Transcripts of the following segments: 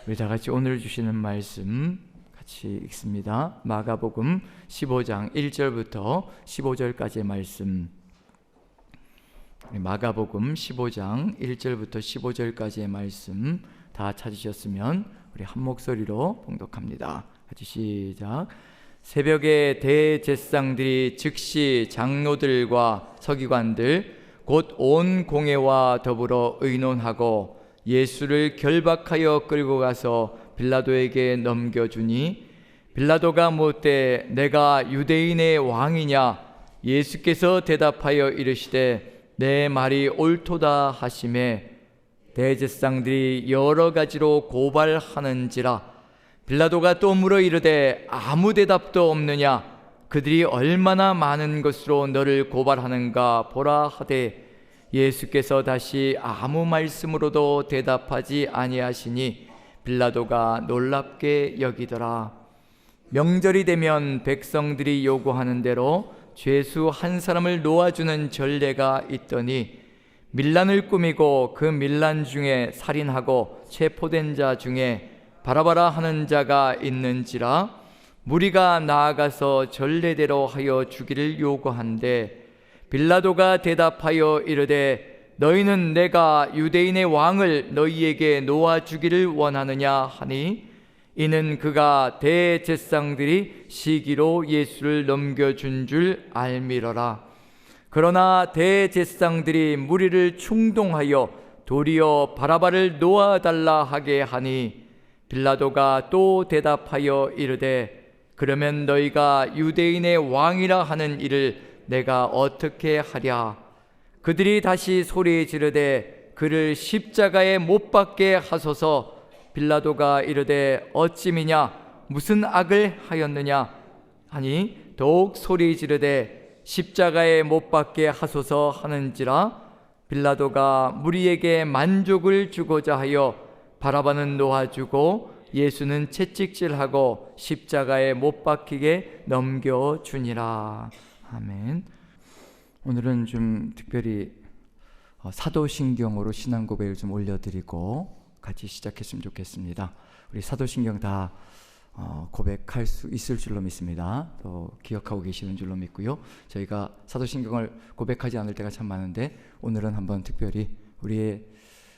우리 다 같이 오늘 주시는 말씀 같이 읽습니다. 마가복음 15장 1절부터 15절까지의 말씀. 마가복음 15장 1절부터 15절까지의 말씀 다 찾으셨으면 우리 한 목소리로 봉독합니다. 같이 시작. 새벽에 대제사장들이 즉시 장로들과 서기관들 곧 온 공회와 더불어 의논하고 예수를 결박하여 끌고 가서 빌라도에게 넘겨주니 빌라도가 묻되 내가 유대인의 왕이냐? 예수께서 대답하여 이르시되 내 말이 옳도다 하시매 대제사장들이 여러 가지로 고발하는지라. 빌라도가 또 물어 이르되 아무 대답도 없느냐? 그들이 얼마나 많은 것으로 너를 고발하는가 보라 하되 예수께서 다시 아무 말씀으로도 대답하지 아니하시니 빌라도가 놀랍게 여기더라. 명절이 되면 백성들이 요구하는 대로 죄수 한 사람을 놓아주는 전례가 있더니 밀란을 꾸미고 그 밀란 중에 살인하고 체포된 자 중에 바라바라 하는 자가 있는지라. 무리가 나아가서 전례대로 하여 주기를 요구한대 빌라도가 대답하여 이르되 너희는 내가 유대인의 왕을 너희에게 놓아주기를 원하느냐 하니 이는 그가 대제사장들이 시기로 예수를 넘겨준 줄 알미러라. 그러나 대제사장들이 무리를 충동하여 도리어 바라바를 놓아달라 하게 하니 빌라도가 또 대답하여 이르되 그러면 너희가 유대인의 왕이라 하는 이를 내가 어떻게 하랴? 그들이 다시 소리 지르되 그를 십자가에 못 박게 하소서. 빌라도가 이르되 어찌미냐? 무슨 악을 하였느냐? 하니 더욱 소리 지르되 십자가에 못 박게 하소서 하는지라. 빌라도가 무리에게 만족을 주고자 하여 바라바는 놓아주고 예수는 채찍질하고 십자가에 못 박히게 넘겨주니라. 아멘. 오늘은 좀 특별히 사도신경으로 신앙 고백을 좀 올려드리고 같이 시작했으면 좋겠습니다. 우리 사도신경 다 고백할 수 있을 줄로 믿습니다. 또 기억하고 계시는 줄로 믿고요. 저희가 사도신경을 고백하지 않을 때가 참 많은데 오늘은 한번 특별히 우리의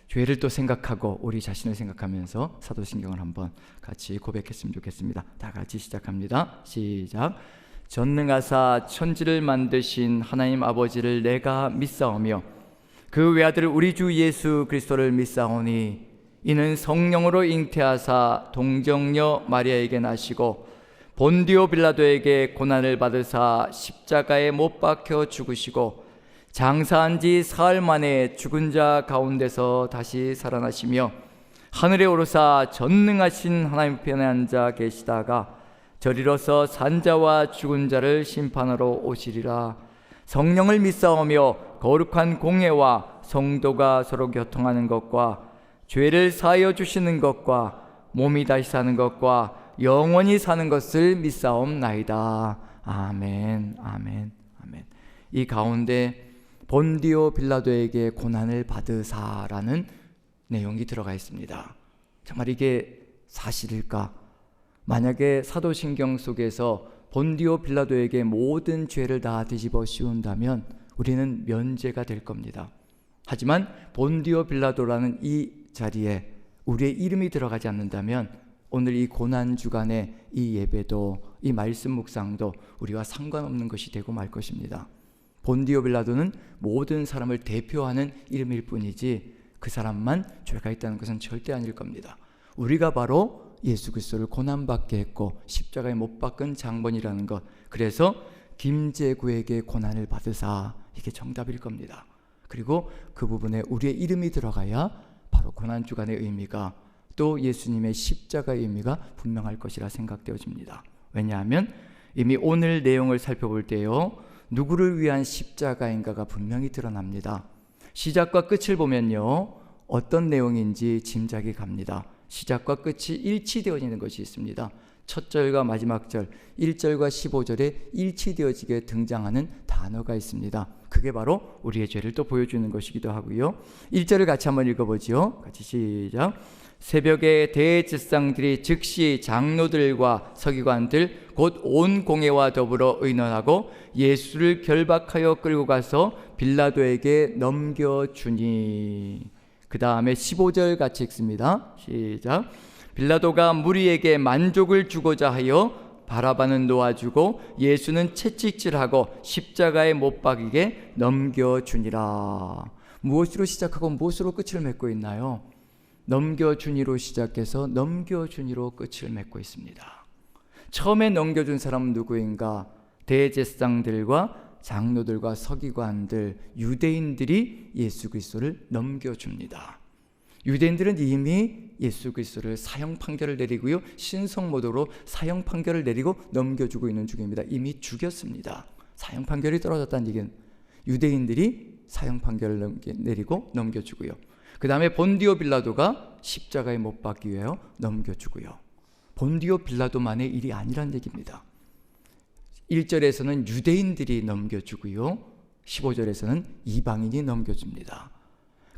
죄를 또 생각하고 우리 자신을 생각하면서 사도신경을 한번 같이 고백했으면 좋겠습니다. 다 같이 시작합니다. 시작. 전능하사 천지를 만드신 하나님 아버지를 내가 믿사오며 그 외아들 우리 주 예수 그리스도를 믿사오니 이는 성령으로 잉태하사 동정녀 마리아에게 나시고 본디오 빌라도에게 고난을 받으사 십자가에 못 박혀 죽으시고 장사한 지 사흘 만에 죽은 자 가운데서 다시 살아나시며 하늘에 오르사 전능하신 하나님 편에 앉아 계시다가 저리로서 산자와 죽은 자를 심판하러 오시리라. 성령을 믿사오며 거룩한 공회와 성도가 서로 교통하는 것과 죄를 사하여 주시는 것과 몸이 다시 사는 것과 영원히 사는 것을 믿사옵나이다. 아멘, 아멘, 아멘. 이 가운데 본디오 빌라도에게 고난을 받으사라는 내용이 들어가 있습니다. 정말 이게 사실일까? 만약에 사도신경 속에서 본디오 빌라도에게 모든 죄를 다 뒤집어 씌운다면 우리는 면죄가 될 겁니다. 하지만 본디오 빌라도라는 이 자리에 우리의 이름이 들어가지 않는다면 오늘 이 고난주간의 이 예배도 이 말씀 묵상도 우리와 상관없는 것이 되고 말 것입니다. 본디오 빌라도는 모든 사람을 대표하는 이름일 뿐이지 그 사람만 죄가 있다는 것은 절대 아닐 겁니다. 우리가 바로 예수 그리스도를 고난받게 했고 십자가에 못 박은 장본이라는 것, 그래서 김제구에게 고난을 받으사, 이게 정답일 겁니다. 그리고 그 부분에 우리의 이름이 들어가야 바로 고난주간의 의미가 또 예수님의 십자가의 의미가 분명할 것이라 생각되어집니다. 왜냐하면 이미 오늘 내용을 살펴볼 때요, 누구를 위한 십자가인가가 분명히 드러납니다. 시작과 끝을 보면요, 어떤 내용인지 짐작이 갑니다. 시작과 끝이 일치되어지는 것이 있습니다. 첫 절과 마지막 절, 1절과 15절에 일치되어지게 등장하는 단어가 있습니다. 그게 바로 우리의 죄를 또 보여주는 것이기도 하고요. 1절을 같이 한번 읽어보죠. 같이 시작. 새벽에 대제사장들이 즉시 장로들과 서기관들 곧 온 공회와 더불어 의논하고 예수를 결박하여 끌고 가서 빌라도에게 넘겨주니. 그 다음에 15절 같이 읽습니다. 시작. 빌라도가 무리에게 만족을 주고자 하여 바라바는 놓아주고 예수는 채찍질하고 십자가에 못 박이게 넘겨주니라. 무엇으로 시작하고 무엇으로 끝을 맺고 있나요? 넘겨주니로 시작해서 넘겨주니로 끝을 맺고 있습니다. 처음에 넘겨준 사람은 누구인가? 대제사장들과 장로들과 서기관들, 유대인들이 예수 그리스도를 넘겨줍니다. 유대인들은 이미 예수 그리스도를 사형 판결을 내리고요, 신성 모독으로 사형 판결을 내리고 넘겨주고 있는 중입니다. 이미 죽였습니다. 사형 판결이 떨어졌다는 얘기는 유대인들이 사형 판결을 내리고 넘겨주고요, 그 다음에 본디오 빌라도가 십자가에 못 박기 위하여 넘겨주고요. 본디오 빌라도만의 일이 아니란 얘기입니다. 1절에서는 유대인들이 넘겨주고요, 15절에서는 이방인이 넘겨줍니다.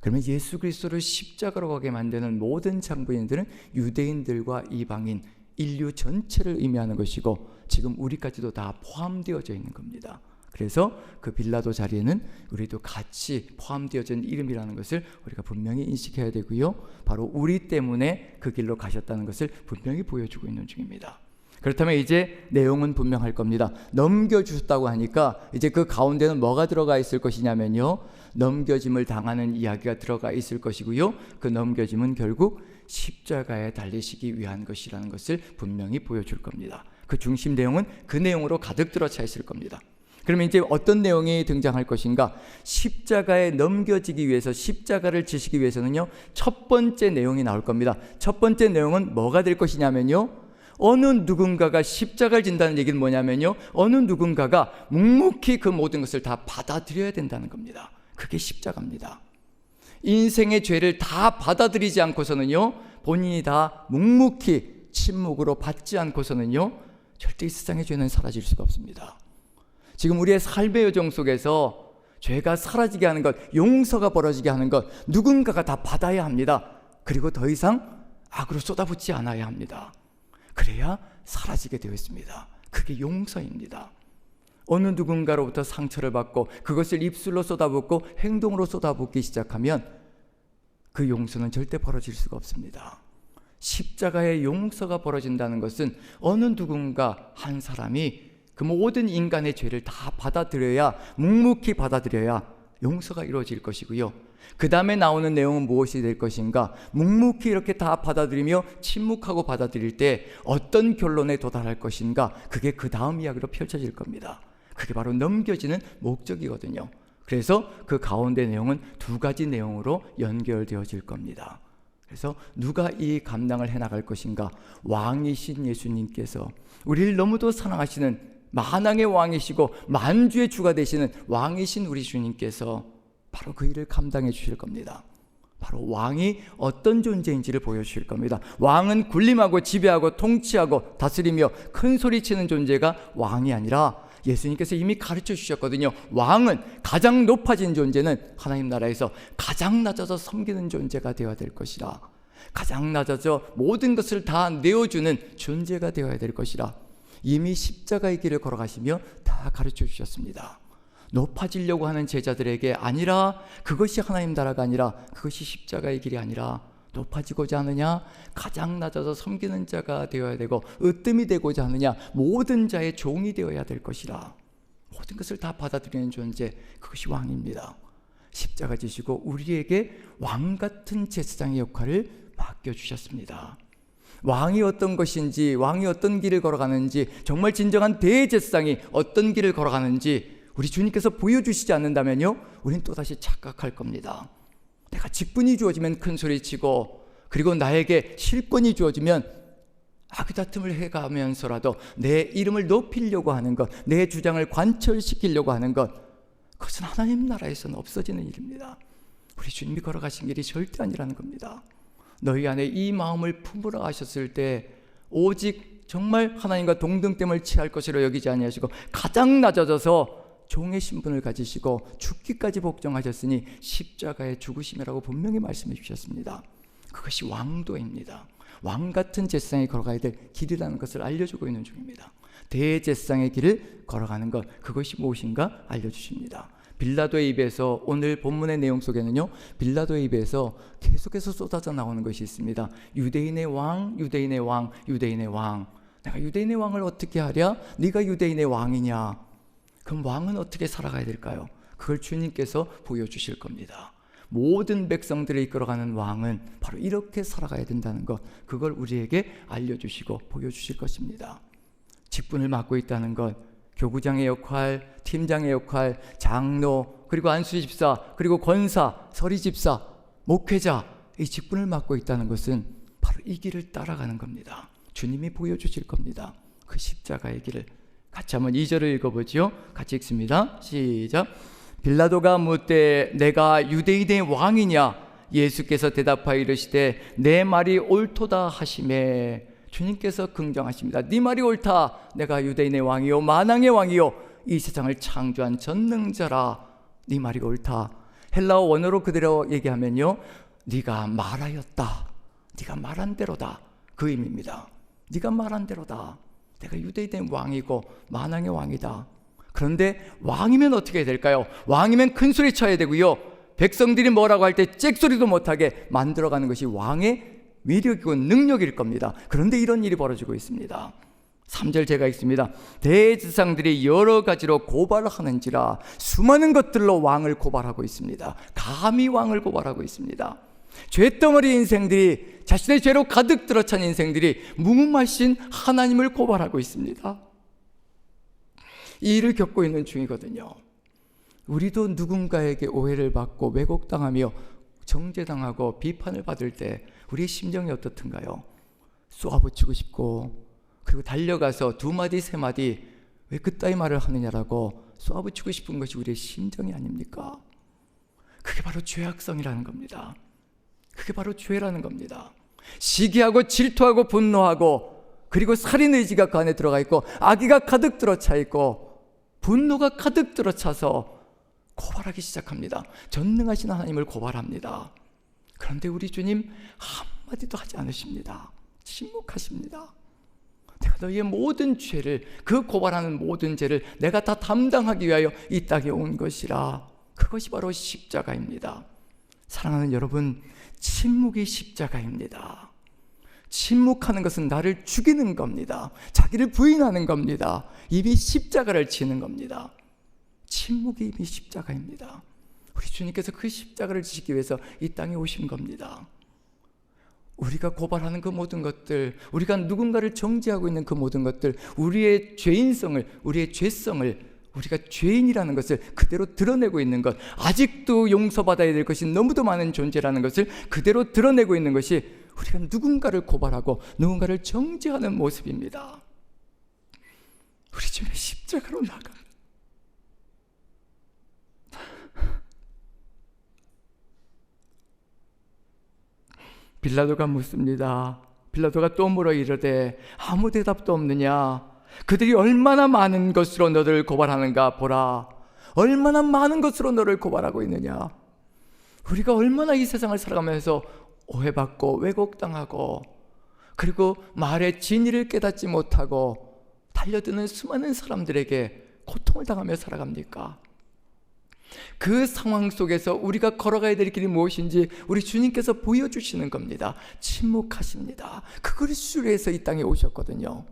그러면 예수 그리스도를 십자가로 가게 만드는 모든 장부인들은 유대인들과 이방인, 인류 전체를 의미하는 것이고 지금 우리까지도 다 포함되어져 있는 겁니다. 그래서 그 빌라도 자리에는 우리도 같이 포함되어진 이름이라는 것을 우리가 분명히 인식해야 되고요, 바로 우리 때문에 그 길로 가셨다는 것을 분명히 보여주고 있는 중입니다. 그렇다면 이제 내용은 분명할 겁니다. 넘겨주셨다고 하니까 이제 그 가운데는 뭐가 들어가 있을 것이냐면요, 넘겨짐을 당하는 이야기가 들어가 있을 것이고요, 그 넘겨짐은 결국 십자가에 달리시기 위한 것이라는 것을 분명히 보여줄 겁니다. 그 중심 내용은 그 내용으로 가득 들어차 있을 겁니다. 그러면 이제 어떤 내용이 등장할 것인가? 십자가에 넘겨지기 위해서, 십자가를 지시기 위해서는요, 첫 번째 내용이 나올 겁니다. 첫 번째 내용은 뭐가 될 것이냐면요, 어느 누군가가 십자가를 진다는 얘기는 뭐냐면요, 어느 누군가가 묵묵히 그 모든 것을 다 받아들여야 된다는 겁니다. 그게 십자가입니다. 인생의 죄를 다 받아들이지 않고서는요, 본인이 다 묵묵히 침묵으로 받지 않고서는요, 절대 이 세상의 죄는 사라질 수가 없습니다. 지금 우리의 삶의 여정 속에서 죄가 사라지게 하는 것, 용서가 벌어지게 하는 것, 누군가가 다 받아야 합니다. 그리고 더 이상 악으로 쏟아붓지 않아야 합니다. 그래야 사라지게 되어 있습니다. 그게 용서입니다. 어느 누군가로부터 상처를 받고 그것을 입술로 쏟아붓고 행동으로 쏟아붓기 시작하면 그 용서는 절대 벌어질 수가 없습니다. 십자가의 용서가 벌어진다는 것은 어느 누군가 한 사람이 그 모든 인간의 죄를 다 받아들여야, 묵묵히 받아들여야 용서가 이루어질 것이고요, 그 다음에 나오는 내용은 무엇이 될 것인가? 묵묵히 이렇게 다 받아들이며 침묵하고 받아들일 때 어떤 결론에 도달할 것인가? 그게 그 다음 이야기로 펼쳐질 겁니다. 그게 바로 넘겨지는 목적이거든요. 그래서 그 가운데 내용은 두 가지 내용으로 연결되어질 겁니다. 그래서 누가 이 감당을 해나갈 것인가? 왕이신 예수님께서, 우리를 너무도 사랑하시는 만왕의 왕이시고 만주의 주가 되시는 왕이신 우리 주님께서 바로 그 일을 감당해 주실 겁니다. 바로 왕이 어떤 존재인지를 보여주실 겁니다. 왕은 군림하고 지배하고 통치하고 다스리며 큰 소리치는 존재가 왕이 아니라, 예수님께서 이미 가르쳐 주셨거든요. 왕은, 가장 높아진 존재는 하나님 나라에서 가장 낮아서 섬기는 존재가 되어야 될 것이라, 가장 낮아져 모든 것을 다 내어주는 존재가 되어야 될 것이라 이미 십자가의 길을 걸어가시며 다 가르쳐 주셨습니다. 높아지려고 하는 제자들에게 아니라, 그것이 하나님 나라가 아니라, 그것이 십자가의 길이 아니라, 높아지고자 하느냐, 가장 낮아서 섬기는 자가 되어야 되고, 으뜸이 되고자 하느냐, 모든 자의 종이 되어야 될 것이라, 모든 것을 다 받아들이는 존재, 그것이 왕입니다. 십자가 지시고 우리에게 왕 같은 제사장의 역할을 맡겨주셨습니다. 왕이 어떤 것인지, 왕이 어떤 길을 걸어가는지, 정말 진정한 대제사장이 어떤 길을 걸어가는지 우리 주님께서 보여주시지 않는다면요, 우린 또다시 착각할 겁니다. 내가 직분이 주어지면 큰 소리치고, 그리고 나에게 실권이 주어지면 아귀다툼을 해가면서라도 내 이름을 높이려고 하는 것, 내 주장을 관철시키려고 하는 것, 그것은 하나님 나라에서는 없어지는 일입니다. 우리 주님이 걸어가신 길이 절대 아니라는 겁니다. 너희 안에 이 마음을 품으라 하셨을 때 오직 정말 하나님과 동등됨을 취할 것으로 여기지 아니하시고 가장 낮아져서 종의 신분을 가지시고 죽기까지 복종하셨으니 십자가의 죽으심이라고 분명히 말씀해 주셨습니다. 그것이 왕도입니다. 왕 같은 제사장이 걸어가야 될 길이라는 것을 알려주고 있는 중입니다. 대제사장의 길을 걸어가는 것, 그것이 무엇인가 알려주십니다. 빌라도의 입에서, 오늘 본문의 내용 속에는요, 빌라도의 입에서 계속해서 쏟아져 나오는 것이 있습니다. 유대인의 왕, 유대인의 왕, 유대인의 왕. 내가 유대인의 왕을 어떻게 하랴? 네가 유대인의 왕이냐? 그럼 왕은 어떻게 살아가야 될까요? 그걸 주님께서 보여주실 겁니다. 모든 백성들을 이끌어가는 왕은 바로 이렇게 살아가야 된다는 것, 그걸 우리에게 알려주시고 보여주실 것입니다. 직분을 맡고 있다는 것, 교구장의 역할, 팀장의 역할, 장로, 그리고 안수집사, 그리고 권사, 서리집사, 목회자, 이 직분을 맡고 있다는 것은 바로 이 길을 따라가는 겁니다. 주님이 보여주실 겁니다. 그 십자가의 길을. 같이 한번 2절을 읽어보죠. 같이 읽습니다. 시작. 빌라도가 묻되 내가 유대인의 왕이냐? 예수께서 대답하여 이르시되 내 말이 옳도다 하시매. 주님께서 긍정하십니다. 네 말이 옳다. 내가 유대인의 왕이요 만왕의 왕이요 이 세상을 창조한 전능자라. 네 말이 옳다. 헬라어 원어로 그대로 얘기하면요, 네가 말하였다, 네가 말한 대로다, 그 의미입니다. 네가 말한 대로다. 내가 유대인의 왕이고 만왕의 왕이다. 그런데 왕이면 어떻게 해야 될까요? 왕이면 큰 소리 쳐야 되고요, 백성들이 뭐라고 할 때 짹소리도 못하게 만들어가는 것이 왕의 위력이고 능력일 겁니다. 그런데 이런 일이 벌어지고 있습니다. 3절 제가 읽습니다. 대제사장들이 여러 가지로 고발하는지라. 수많은 것들로 왕을 고발하고 있습니다. 감히 왕을 고발하고 있습니다. 죄덩어리 인생들이, 자신의 죄로 가득 들어찬 인생들이 무음하신 하나님을 고발하고 있습니다. 이 일을 겪고 있는 중이거든요. 우리도 누군가에게 오해를 받고 왜곡당하며 정죄당하고 비판을 받을 때 우리의 심정이 어떻든가요? 쏘아붙이고 싶고, 그리고 달려가서 두 마디 세 마디 왜 그따위 말을 하느냐라고 쏘아붙이고 싶은 것이 우리의 심정이 아닙니까? 그게 바로 죄악성이라는 겁니다. 그게 바로 죄라는 겁니다. 시기하고 질투하고 분노하고, 그리고 살인 의지가 그 안에 들어가 있고, 악의가 가득 들어차 있고, 분노가 가득 들어차서 고발하기 시작합니다. 전능하신 하나님을 고발합니다. 그런데 우리 주님 한마디도 하지 않으십니다. 침묵하십니다. 내가 너희의 모든 죄를, 그 고발하는 모든 죄를 내가 다 담당하기 위하여 이 땅에 온 것이라. 그것이 바로 십자가입니다. 사랑하는 여러분, 침묵이 십자가입니다. 침묵하는 것은 나를 죽이는 겁니다. 자기를 부인하는 겁니다. 이미 십자가를 지는 겁니다. 침묵이 이미 십자가입니다. 우리 주님께서 그 십자가를 지시기 위해서 이 땅에 오신 겁니다. 우리가 고발하는 그 모든 것들, 우리가 누군가를 정죄하고 있는 그 모든 것들, 우리의 죄인성을, 우리의 죄성을, 우리가 죄인이라는 것을 그대로 드러내고 있는 것, 아직도 용서받아야 될 것이 너무도 많은 존재라는 것을 그대로 드러내고 있는 것이 우리가 누군가를 고발하고 누군가를 정죄하는 모습입니다. 우리 주님의 십자가로 나갑니다. 빌라도가 묻습니다. 빌라도가 또 물어 이르되 아무 대답도 없느냐? 그들이 얼마나 많은 것으로 너를 고발하는가 보라. 얼마나 많은 것으로 너를 고발하고 있느냐? 우리가 얼마나 이 세상을 살아가면서 오해받고 왜곡당하고, 그리고 말의 진리를 깨닫지 못하고 달려드는 수많은 사람들에게 고통을 당하며 살아갑니까? 그 상황 속에서 우리가 걸어가야 될 길이 무엇인지 우리 주님께서 보여주시는 겁니다. 침묵하십니다. 그걸 수리해서 이 땅에 오셨거든요.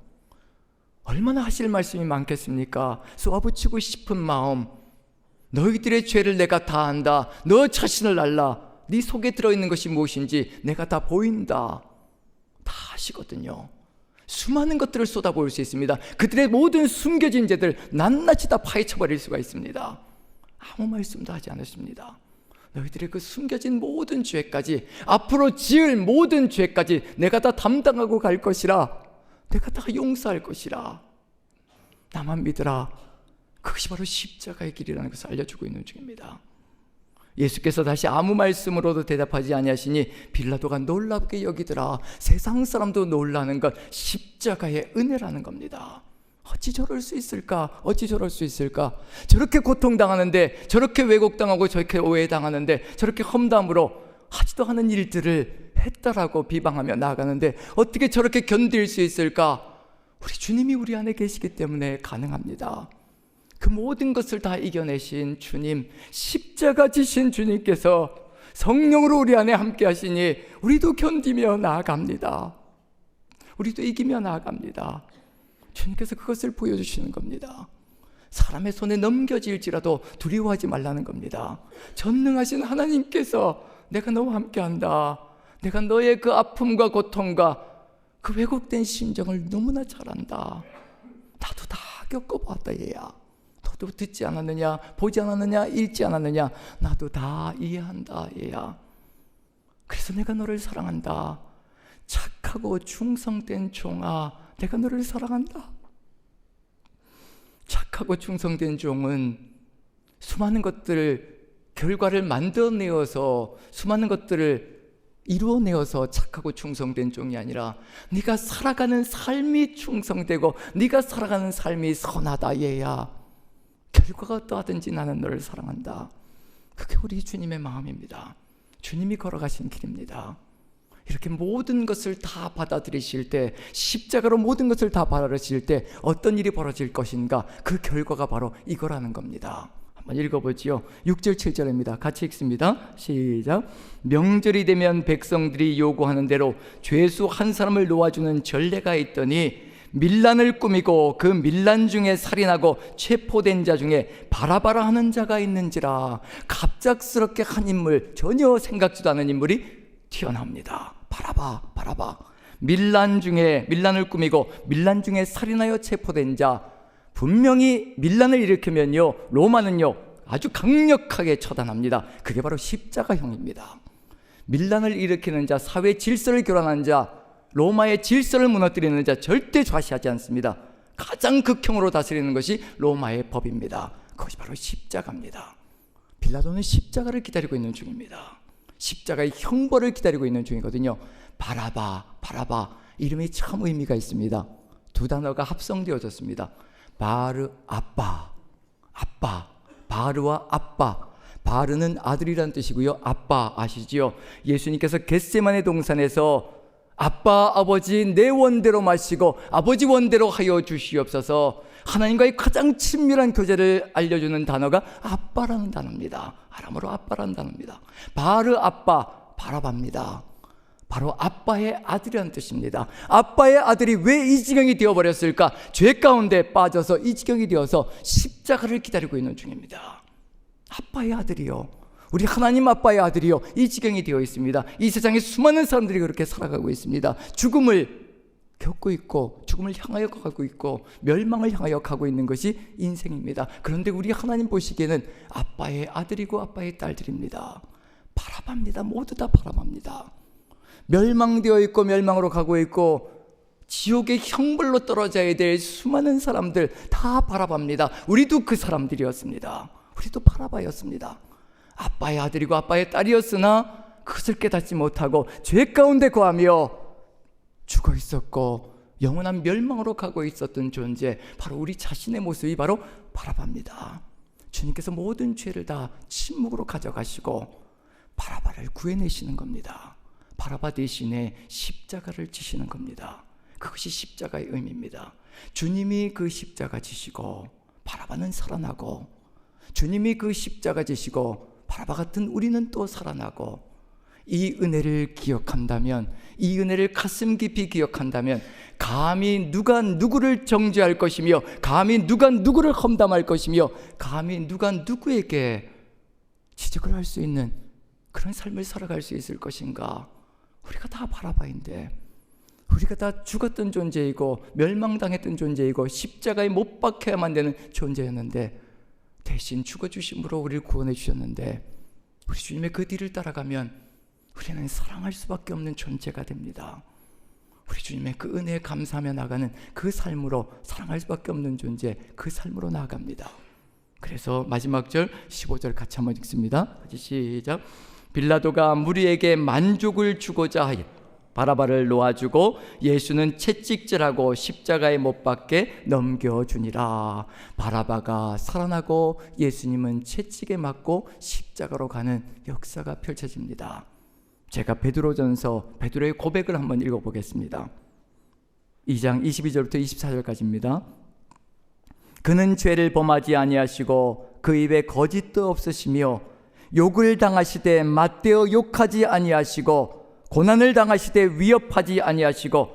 얼마나 하실 말씀이 많겠습니까? 쏘아붙이고 싶은 마음, 너희들의 죄를 내가 다 안다. 너 자신을 알라. 네 속에 들어있는 것이 무엇인지 내가 다 보인다. 다 아시거든요. 수많은 것들을 쏟아부을 수 있습니다. 그들의 모든 숨겨진 죄들 낱낱이 다 파헤쳐버릴 수가 있습니다. 아무 말씀도 하지 않으십니다. 너희들의 그 숨겨진 모든 죄까지, 앞으로 지을 모든 죄까지 내가 다 담당하고 갈 것이라. 내가 다 용서할 것이라. 나만 믿으라. 그것이 바로 십자가의 길이라는 것을 알려주고 있는 중입니다. 예수께서 다시 아무 말씀으로도 대답하지 아니하시니 빌라도가 놀랍게 여기더라. 세상 사람도 놀라는 것, 십자가의 은혜라는 겁니다. 어찌 저럴 수 있을까? 어찌 저럴 수 있을까? 저렇게 고통당하는데, 저렇게 왜곡당하고 저렇게 오해당하는데, 저렇게 험담으로 하지도 않은 일들을 했다라고 비방하며 나아가는데 어떻게 저렇게 견딜 수 있을까? 우리 주님이 우리 안에 계시기 때문에 가능합니다. 그 모든 것을 다 이겨내신 주님, 십자가 지신 주님께서 성령으로 우리 안에 함께 하시니 우리도 견디며 나아갑니다. 우리도 이기며 나아갑니다. 주님께서 그것을 보여주시는 겁니다. 사람의 손에 넘겨질지라도 두려워하지 말라는 겁니다. 전능하신 하나님께서 내가 너와 함께한다. 내가 너의 그 아픔과 고통과 그 왜곡된 심정을 너무나 잘 안다. 나도 다 겪어봤다 얘야. 너도 듣지 않았느냐, 보지 않았느냐, 읽지 않았느냐, 나도 다 이해한다 얘야. 그래서 내가 너를 사랑한다. 착하고 충성된 종아, 내가 너를 사랑한다. 착하고 충성된 종은 수많은 것들, 결과를 만들어내어서 수많은 것들을 이루어내어서 착하고 충성된 종이 아니라 네가 살아가는 삶이 충성되고 네가 살아가는 삶이 선하다 얘야. 결과가 어떠하든지 나는 너를 사랑한다. 그게 우리 주님의 마음입니다. 주님이 걸어가신 길입니다. 이렇게 모든 것을 다 받아들이실 때, 십자가로 모든 것을 다 받아들이실 때 어떤 일이 벌어질 것인가, 그 결과가 바로 이거라는 겁니다. 한번 읽어보지요. 6절 7절입니다. 같이 읽습니다. 시작. 명절이 되면 백성들이 요구하는 대로 죄수 한 사람을 놓아주는 전례가 있더니 밀란을 꾸미고 그 밀란 중에 살인하고 체포된 자 중에 바라바라 하는 자가 있는지라. 갑작스럽게 한 인물, 전혀 생각지도 않은 인물이 튀어나옵니다. 바라바. 밀란을 꾸미고 밀란 중에 살인하여 체포된 자. 분명히 밀란을 일으키면요, 로마는요 아주 강력하게 처단합니다. 그게 바로 십자가형입니다. 밀란을 일으키는 자, 사회 질서를 교란하는 자, 로마의 질서를 무너뜨리는 자 절대 좌시하지 않습니다. 가장 극형으로 다스리는 것이 로마의 법입니다. 그것이 바로 십자가입니다. 빌라도는 십자가를 기다리고 있는 중입니다. 십자가의 형벌을 기다리고 있는 중이거든요. 바라바 이름이 참 의미가 있습니다. 두 단어가 합성되어졌습니다. 바르 아빠, 바르와 아빠. 바르는 아들이란 뜻이고요, 아빠 아시지요? 예수님께서 겟세마네 동산에서 아빠 아버지 내 원대로 마시고 아버지 원대로 하여 주시옵소서, 하나님과의 가장 친밀한 교제를 알려주는 단어가 아빠라는 단어입니다. 아람어로 아빠라는 단어입니다. 바르 아빠, 바라바입니다. 바로 아빠의 아들이라는 뜻입니다. 아빠의 아들이 왜 이 지경이 되어버렸을까? 죄 가운데 빠져서 이 지경이 되어서 십자가를 기다리고 있는 중입니다. 아빠의 아들이요, 우리 하나님 아빠의 아들이요, 이 지경이 되어 있습니다. 이 세상에 수많은 사람들이 그렇게 살아가고 있습니다. 죽음을 겪고 있고, 죽음을 향하여 가고 있고, 멸망을 향하여 가고 있는 것이 인생입니다. 그런데 우리 하나님 보시기에는 아빠의 아들이고 아빠의 딸들입니다. 바라봅니다. 모두 다 바라봅니다. 멸망되어 있고 멸망으로 가고 있고 지옥의 형벌로 떨어져야 될 수많은 사람들 다 바라봅니다. 우리도 그 사람들이었습니다. 우리도 바라봐였습니다. 아빠의 아들이고 아빠의 딸이었으나 그것을 깨닫지 못하고 죄 가운데 거하며 죽어 있었고 영원한 멸망으로 가고 있었던 존재, 바로 우리 자신의 모습이 바로 바라바입니다. 주님께서 모든 죄를 다 침묵으로 가져가시고 바라바를 구해내시는 겁니다. 바라바 대신에 십자가를 지시는 겁니다. 그것이 십자가의 의미입니다. 주님이 그 십자가 지시고 바라바는 살아나고, 주님이 그 십자가 지시고 바라바 같은 우리는 또 살아나고, 이 은혜를 기억한다면, 이 은혜를 가슴 깊이 기억한다면 감히 누가 누구를 정죄할 것이며, 감히 누가 누구를 험담할 것이며, 감히 누가 누구에게 지적을 할 수 있는 그런 삶을 살아갈 수 있을 것인가? 우리가 다 바라바인데, 우리가 다 죽었던 존재이고 멸망당했던 존재이고 십자가에 못 박혀야만 되는 존재였는데 대신 죽어주심으로 우리를 구원해 주셨는데, 우리 주님의 그 뒤를 따라가면 우리는 사랑할 수밖에 없는 존재가 됩니다. 우리 주님의 그 은혜에 감사하며 나가는 그 삶으로, 사랑할 수밖에 없는 존재, 그 삶으로 나아갑니다. 그래서 마지막 절 15절 같이 한번 읽습니다. 같이 시작. 빌라도가 무리에게 만족을 주고자 하여 바라바를 놓아주고 예수는 채찍질하고 십자가에 못 박게 넘겨주니라. 바라바가 살아나고 예수님은 채찍에 맞고 십자가로 가는 역사가 펼쳐집니다. 제가 베드로의 고백을 한번 읽어보겠습니다. 2장 22절부터 24절까지입니다. 그는 죄를 범하지 아니하시고 그 입에 거짓도 없으시며 욕을 당하시되 맞대어 욕하지 아니하시고 고난을 당하시되 위협하지 아니하시고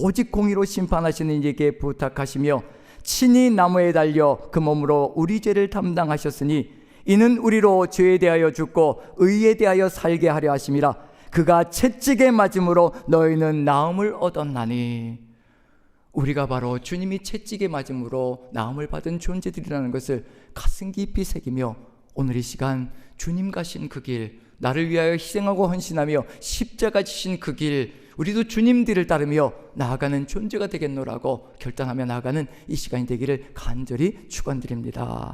오직 공의로 심판하시는 이에게 부탁하시며 친히 나무에 달려 그 몸으로 우리 죄를 담당하셨으니 이는 우리로 죄에 대하여 죽고 의에 대하여 살게 하려 하심이라. 그가 채찍에 맞음으로 너희는 나음을 얻었나니. 우리가 바로 주님이 채찍에 맞음으로 나음을 받은 존재들이라는 것을 가슴 깊이 새기며 오늘 이 시간 주님 가신 그 길, 나를 위하여 희생하고 헌신하며 십자가 지신 그 길, 우리도 주님 뒤를 따르며 나아가는 존재가 되겠노라고 결단하며 나아가는 이 시간이 되기를 간절히 축원드립니다.